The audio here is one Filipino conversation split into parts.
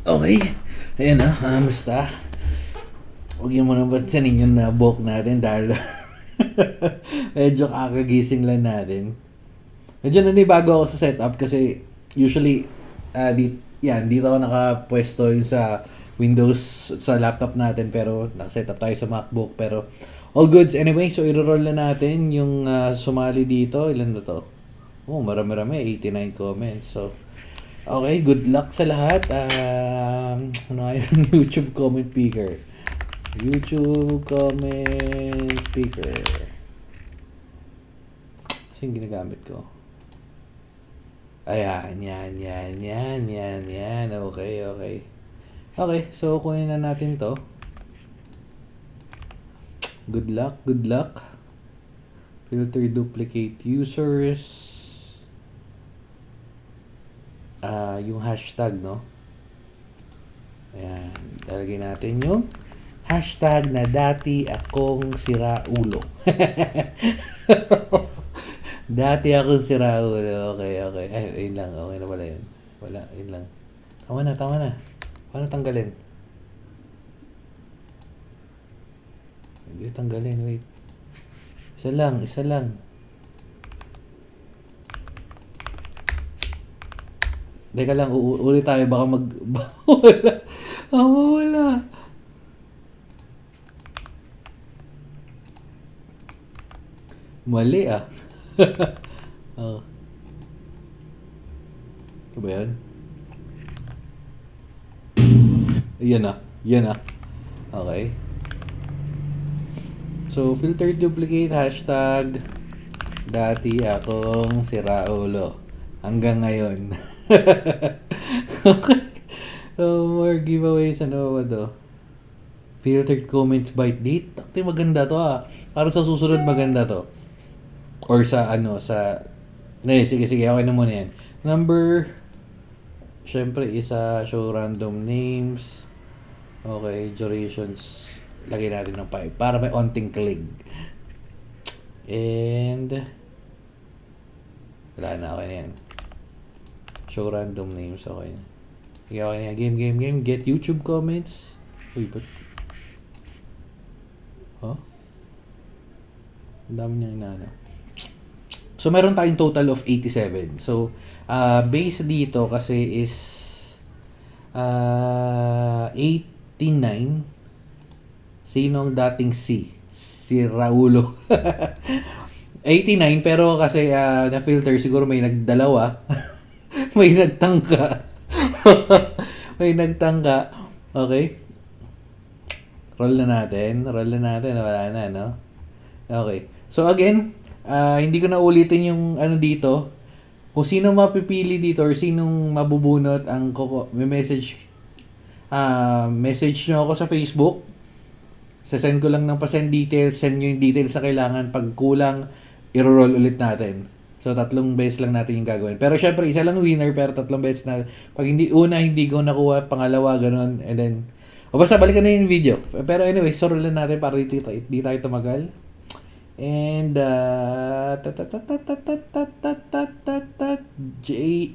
Okay. Ayan na, musta? Huwag niyo muna pansinin yung na-book natin dahil medyo kakagising lang natin. Medyo nanibago ako sa setup kasi usually dito ako nakapwesto yung sa Windows sa laptop natin pero nakasetup tayo sa MacBook pero all goods anyway. So i-roll na natin yung sumali dito. Ilan na to? Oh, marami-rami. 89 comments. So okay, good luck sa lahat. Ano nga yung YouTube comment picker? YouTube comment picker. Kasi yung ginagamit ko. Ayan, yan. Okay. Okay, so kunin na natin to. Good luck. Filter duplicate users. Yung hashtag, no? Ayan, lalagay natin yung hashtag na dati akong siraulo. Dati akong siraulo. Okay. Ay, yun lang. Okay na pala yun. Wala, yun lang. Tama na. Paano tanggalin? Hindi tanggalin, wait. Isa lang. Teka lang, ulit tayo. Baka wala. Wala. Mali ah. Oh. Ito ba yan? Yan ah. Okay. So, filter duplicate hashtag dati akong siraulo. Hanggang ngayon. Okay. More giveaways. Ano ba to? Filtered comments by date. Takti maganda to ah. Para sa susunod maganda to. Or sa sige. Okay na muna yan. Number. Syempre, show random names. Okay, durations. Lagay natin ng 5. Para may onting click. And wala na. Okay na yan. Show random names. Okay na. Okay na yan. Game. Get YouTube comments. Uy, ba't? Huh? Ang dami niya inaano. So, meron tayong total of 87. So, base dito kasi is 89. Sino ang dating si Raulo? 89 pero kasi na-filter siguro may nagdalawa. May nagtangka. Okay. Roll na natin. Wala na, no? Okay. So, again, hindi ko na ulitin yung dito. Kung sino mapipili dito or sinong mabubunot ang may message nyo ako sa Facebook. Send ko lang ng pa-send details. Send nyo yung details sa kailangan. Pag kulang, i-roll ulit natin. So, 3 beses lang natin yung gagawin. Pero syempre, isa lang winner pero 3 beses na. Pag hindi ko nakuha, pangalawa, ganun. And then, basta balikan na yung video. Pero anyway, so roll na natin para di tayo tumagal. And,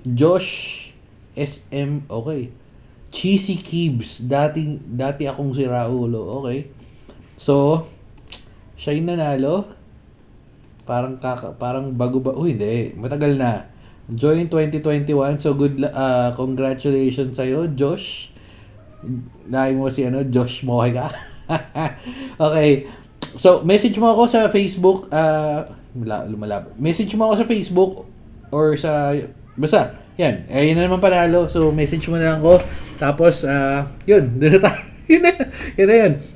Josh SM, okay. Cheesy Kibs, dati akong si Raulo, okay. So, siya yung nanalo. Parang bago ba? Uy, hindi. Matagal na. Join 2021. So, congratulations sa'yo, Josh. Nahin mo si Josh Mohay ka. Okay. So, message mo ako sa Facebook. Lumalab. Message mo ako sa Facebook or sa basta. Yan. Yun na naman panalo. So, message mo na lang ako. Tapos, yun. Doon na tayo. Yun na.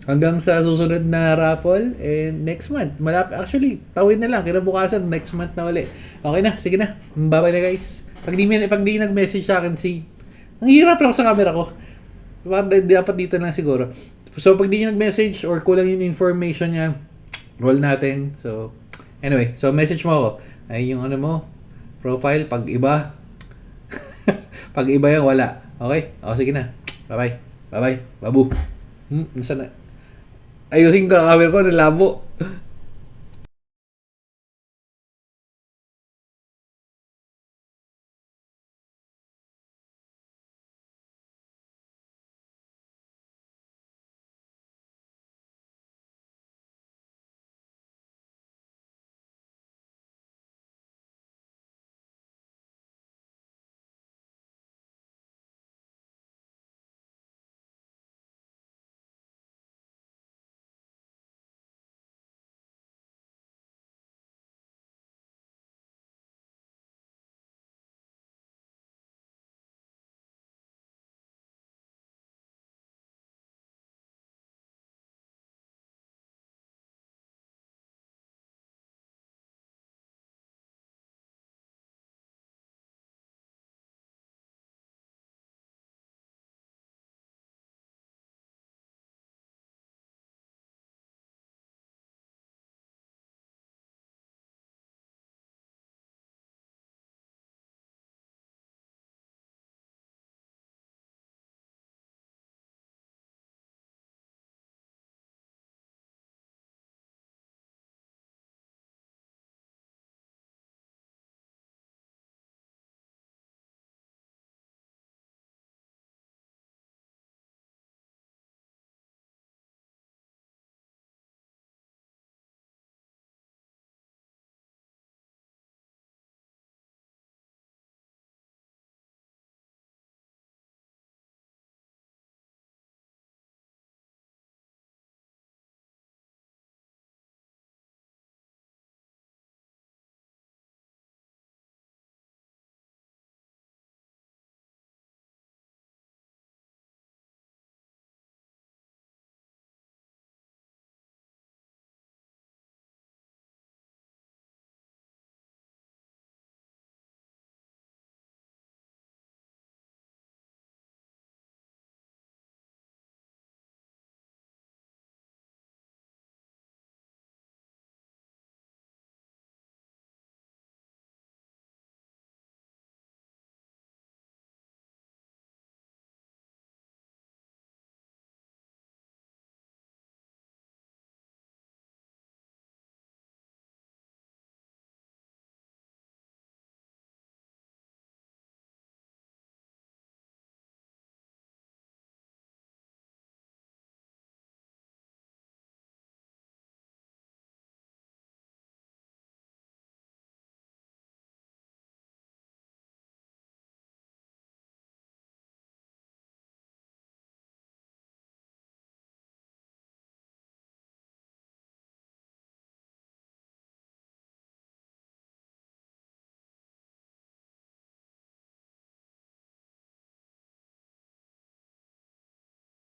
Hanggang sa susunod na raffle. And next month. Actually, tawid na lang. Kinabukasan, next month na ulit. Okay na. Sige na. Bye-bye na guys. Pag di nag-message sa akin ang hirap lang sa camera ko. Dapat dito lang siguro. So, pag di nyo nag-message or kulang yung information niya, roll natin. So, anyway. So, message mo ako. Ay, yung profile, pag iba. Pag iba yan, wala. Okay? O, sige na. Bye-bye. Babu. Nasaan na? Ayusin ko ang camera ko, nalabo.